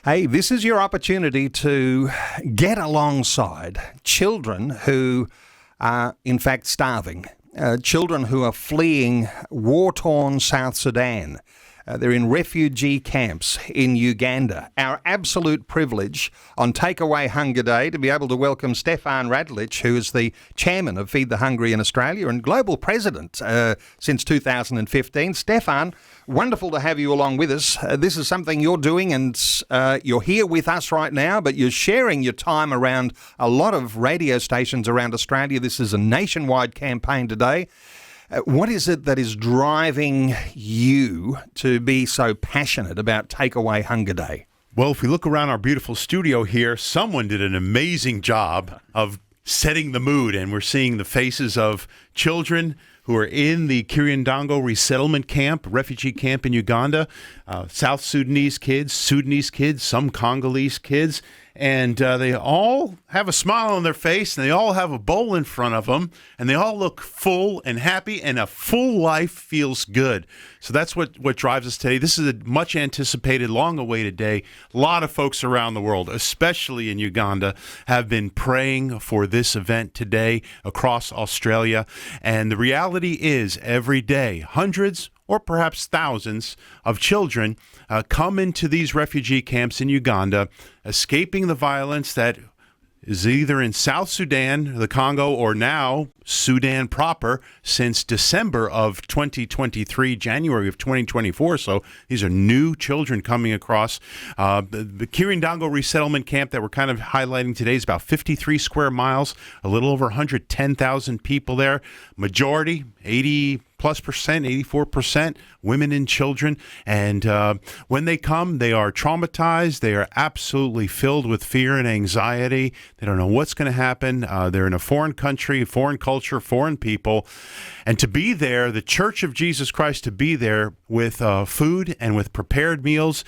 Hey, this is your opportunity to get alongside children who are, in fact, starving. Children who are fleeing war-torn South Sudan. They're in refugee camps in Uganda. Our absolute privilege on Takeaway Hunger Day to be able to welcome Stefan, who is the chairman of Feed the Hungry in Australia and global president since 2015. Stefan, wonderful to have you along with us. This is something you're doing, and you're here with us right now, but you're sharing your time around a lot of radio stations around Australia. This is a nationwide campaign today. What is it that is driving you to be so passionate about Takeaway Hunger Day? Well, if we look around our beautiful studio here, someone did an amazing job of setting the mood, and we're seeing the faces of children who are in the Kiryandango resettlement camp, refugee camp in Uganda, South Sudanese kids, some Congolese kids, and they all have a smile on their face, and they all have a bowl in front of them, and they all look full and happy, and a full life feels good. So that's what drives us today. This is a much-anticipated, long-awaited day. A lot of folks around the world, especially in Uganda, have been praying for this event today across Australia, and the reality is every day, hundreds or perhaps thousands of children come into these refugee camps in Uganda, escaping the violence that is either in South Sudan, the Congo, or now Sudan proper since December of 2023, January of 2024. So these are new children coming across. The Kiryandango resettlement camp that we're kind of highlighting today is about 53 square miles, a little over 110,000 people there. Majority, 80+%, 84% women and children. And when they come, they are traumatized. They are absolutely filled with fear and anxiety. They don't know what's going to happen. They're in a foreign country, foreign culture, foreign people. And to be there, the Church of Jesus Christ, to be there with food and with prepared meals,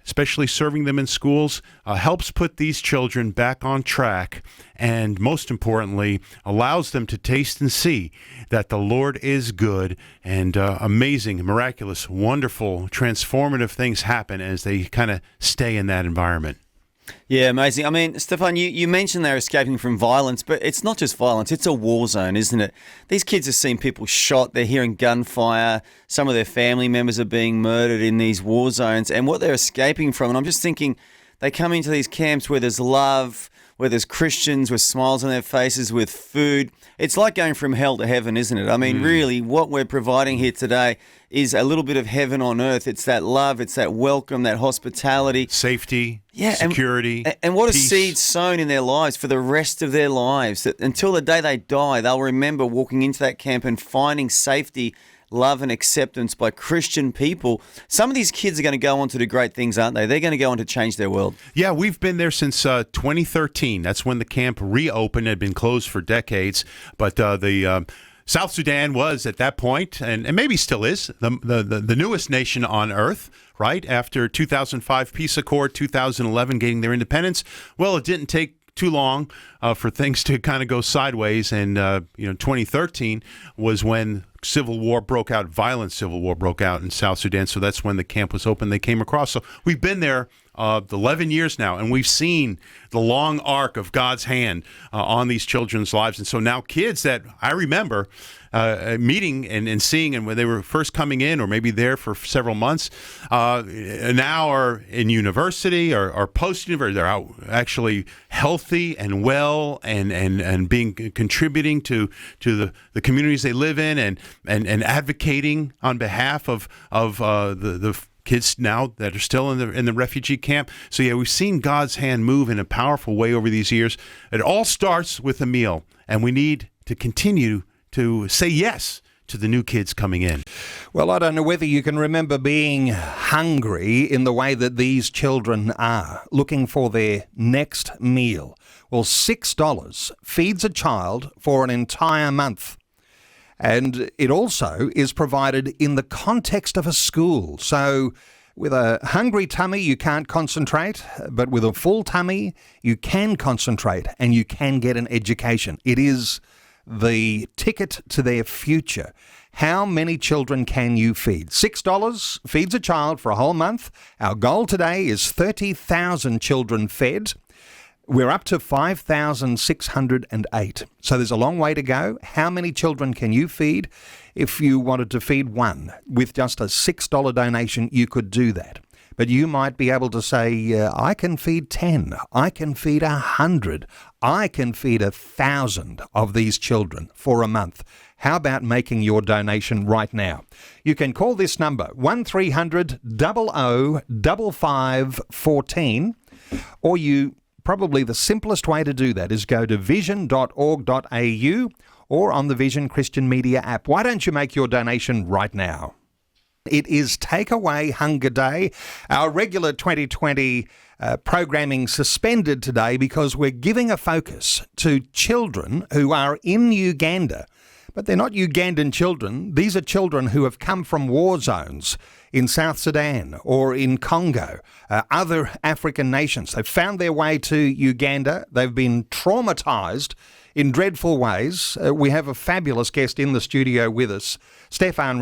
especially serving them in schools, helps put these children back on track, and most importantly, allows them to taste and see that the Lord is good, and amazing, miraculous, wonderful, transformative things happen as they kind of stay in that environment. Yeah, amazing. I mean, Stefan, you mentioned they're escaping from violence, but it's not just violence, it's a war zone, isn't it? These kids are seeing people shot, they're hearing gunfire, some of their family members are being murdered in these war zones, and what they're escaping from, and I'm just thinking, they come into these camps where there's love, where there's Christians with smiles on their faces, with food. It's like going from hell to heaven, isn't it? I mean, really, what we're providing here today is a little bit of heaven on earth. It's that love, it's that welcome, that hospitality. Safety, security, and what peace. A seed sown in their lives for the rest of their lives. That until the day they die, they'll remember walking into that camp and finding safety, love and acceptance by Christian people. Some of these kids are going to go on to do great things, aren't they? They're going to go on to change their world. Yeah, we've been there since 2013. That's when the camp reopened. It had been closed for decades. But the South Sudan was, at that point, and maybe still is, the newest nation on earth, right? After 2005 Peace Accord, 2011 getting their independence. Well, it didn't take too long for things to kind of go sideways, and 2013 was when violent civil war broke out in South Sudan. So that's when the camp was open. They came across. So we've been there 11 years now, and we've seen the long arc of God's hand on these children's lives. And so now kids that I remember meeting and seeing, and when they were first coming in, or maybe there for several months, now are in university or post-university. They're out actually healthy and well, and being contributing to the communities they live in, and advocating on behalf of the kids now that are still in the refugee camp. So yeah, we've seen God's hand move in a powerful way over these years. It all starts with a meal, and we need to continue to say yes to the new kids coming in. Well, I don't know whether you can remember being hungry in the way that these children are, looking for their next meal. Well, $6 feeds a child for an entire month. And it also is provided in the context of a school. So with a hungry tummy, you can't concentrate, but with a full tummy, you can concentrate and you can get an education. It is the ticket to their future. How many children can you feed? $6 feeds a child for a whole month. Our goal today is 30,000 children fed. We're up to 5,608. So there's a long way to go. How many children can you feed? If you wanted to feed one with just a $6 donation, you could do that. But you might be able to say, I can feed 10, I can feed 100, I can feed 1,000 of these children for a month. How about making your donation right now? You can call this number, 1300 00 5514, or probably the simplest way to do that is go to vision.org.au or on the Vision Christian Media app. Why don't you make your donation right now? It is Takeaway Hunger Day. Our regular 2020 programming suspended today because we're giving a focus to children who are in Uganda. But they're not Ugandan children. These are children who have come from war zones in South Sudan or in Congo, other African nations. They've found their way to Uganda. They've been traumatized in dreadful ways. We have a fabulous guest in the studio with us, Stefan,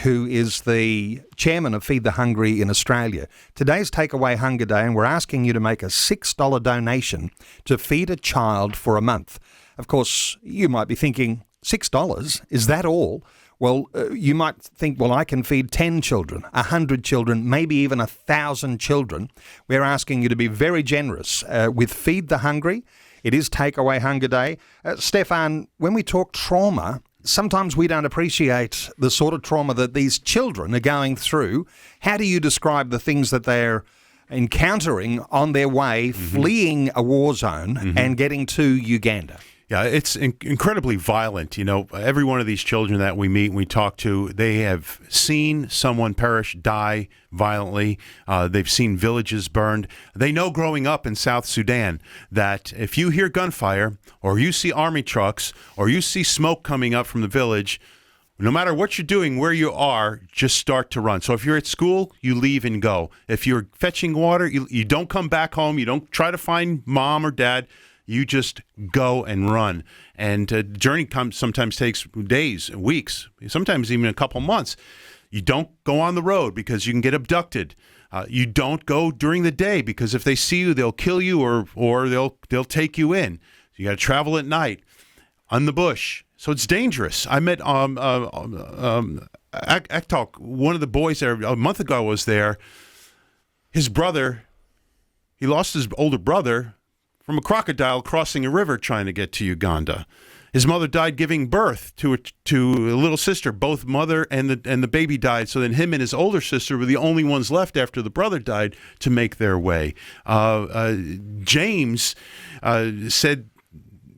who is the chairman of Feed the Hungry in Australia. Today's Takeaway Hunger Day, and we're asking you to make a $6 donation to feed a child for a month. Of course, you might be thinking, $6, is that all? Well, you might think, well, I can feed 10 children, 100 children, maybe even 1,000 children. We're asking you to be very generous with Feed the Hungry. It is Takeaway Hunger Day. Stefan, when we talk trauma, sometimes we don't appreciate the sort of trauma that these children are going through. How do you describe the things that they're encountering on their way, fleeing a war zone and getting to Uganda? Yeah, it's incredibly violent. You know, every one of these children that we meet and we talk to, they have seen someone perish, die violently. They've seen villages burned. They know growing up in South Sudan that if you hear gunfire or you see army trucks or you see smoke coming up from the village, no matter what you're doing, where you are, just start to run. So if you're at school, you leave and go. If you're fetching water, you don't come back home. You don't try to find mom or dad. You just go and run. And the journey sometimes takes days, weeks, sometimes even a couple months. You don't go on the road because you can get abducted. You don't go during the day because if they see you, they'll kill you or they'll take you in. You got to travel at night on the bush. So it's dangerous. I met Ektok, one of the boys there a month ago was there. His brother, he lost his older brother from a crocodile crossing a river trying to get to Uganda. His mother died giving birth to a little sister. Both mother and the baby died. So then him and his older sister were the only ones left after the brother died to make their way. James said,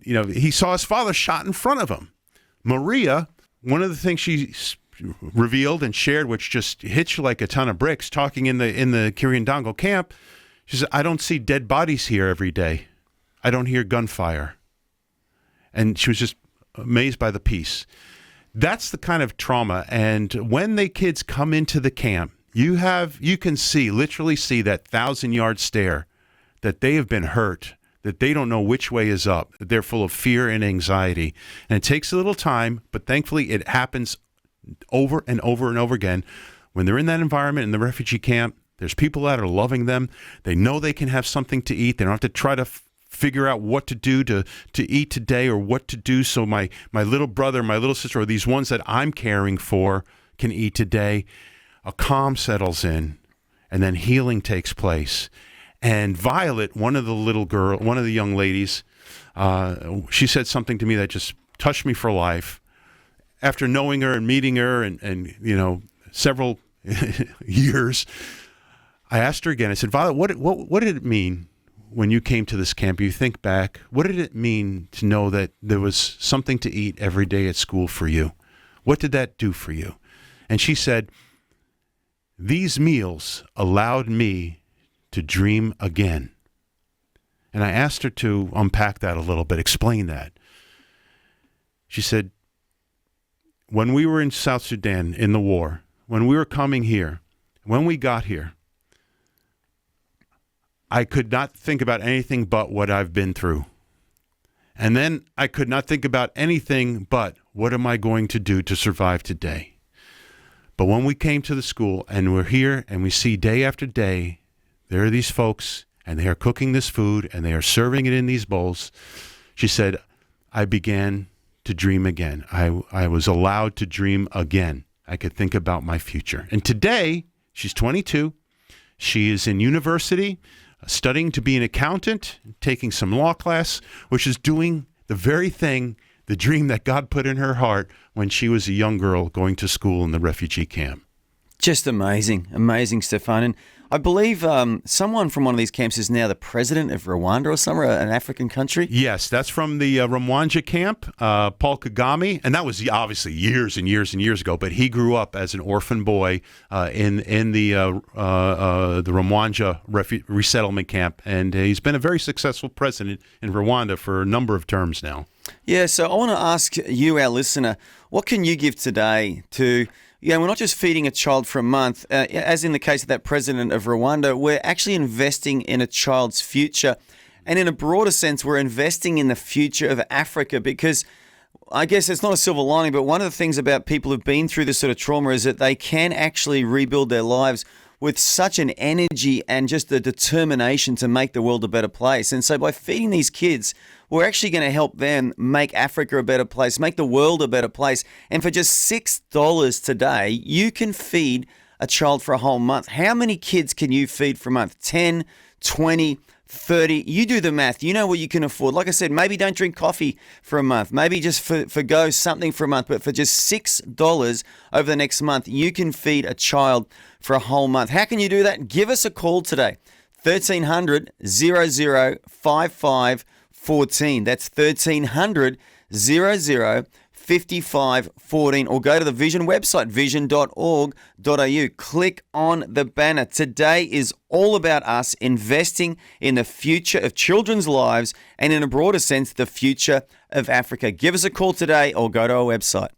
you know, he saw his father shot in front of him. Maria, one of the things she revealed and shared, which just hits you like a ton of bricks, talking in the Kiryandongo camp, she said, I don't see dead bodies here every day. I don't hear gunfire. And she was just amazed by the peace. That's the kind of trauma. And when the kids come into the camp, you can literally see that 1,000-yard stare, that they have been hurt, that they don't know which way is up, that they're full of fear and anxiety. And it takes a little time, but thankfully it happens over and over and over again. When they're in that environment in the refugee camp, there's people that are loving them. They know they can have something to eat. They don't have to try to figure out what to do to eat today or what to do so my little brother, my little sister, or these ones that I'm caring for can eat today. A calm settles in, and then healing takes place. And Violet, one of the young ladies, she said something to me that just touched me for life. After knowing her and meeting her and you know, several years, I asked her again, I said, Violet, what did it mean when you came to this camp? You think back, what did it mean to know that there was something to eat every day at school for you? What did that do for you? And she said, these meals allowed me to dream again. And I asked her to unpack that a little bit, explain that. She said, when we were in South Sudan in the war, when we were coming here, when we got here, I could not think about anything but what I've been through. And then I could not think about anything but what am I going to do to survive today? But when we came to the school and we're here and we see day after day, there are these folks and they are cooking this food and they are serving it in these bowls. She said, I began to dream again. I was allowed to dream again. I could think about my future. And today, she's 22. She is in university, studying to be an accountant, taking some law class, which is doing the very thing, the dream that God put in her heart when she was a young girl going to school in the refugee camp. Just amazing, amazing, Stefan. And I believe someone from one of these camps is now the president of Rwanda or somewhere, an African country. Yes, that's from the Rwanda camp, Paul Kagame, and that was obviously years and years and years ago. But he grew up as an orphan boy in the Rwanda resettlement camp, and he's been a very successful president in Rwanda for a number of terms now. Yeah, so I want to ask you, our listener, what can you give today to... we're not just feeding a child for a month. As in the case of that president of Rwanda, we're actually investing in a child's future. And in a broader sense, we're investing in the future of Africa because I guess it's not a silver lining, but one of the things about people who've been through this sort of trauma is that they can actually rebuild their lives with such an energy and just the determination to make the world a better place. And so by feeding these kids, we're actually going to help them make Africa a better place, make the world a better place. And for just $6 today, you can feed a child for a whole month. How many kids can you feed for a month? 10, 20, 30. You do the math. You know what you can afford. Like I said, maybe don't drink coffee for a month. Maybe just forgo something for a month. But for just $6 over the next month, you can feed a child for a whole month. How can you do that? Give us a call today. 1300 0055 14. That's 1300 0055 14. Or go to the Vision website, vision.org.au. Click on the banner. Today is all about us investing in the future of children's lives and, in a broader sense, the future of Africa. Give us a call today or go to our website.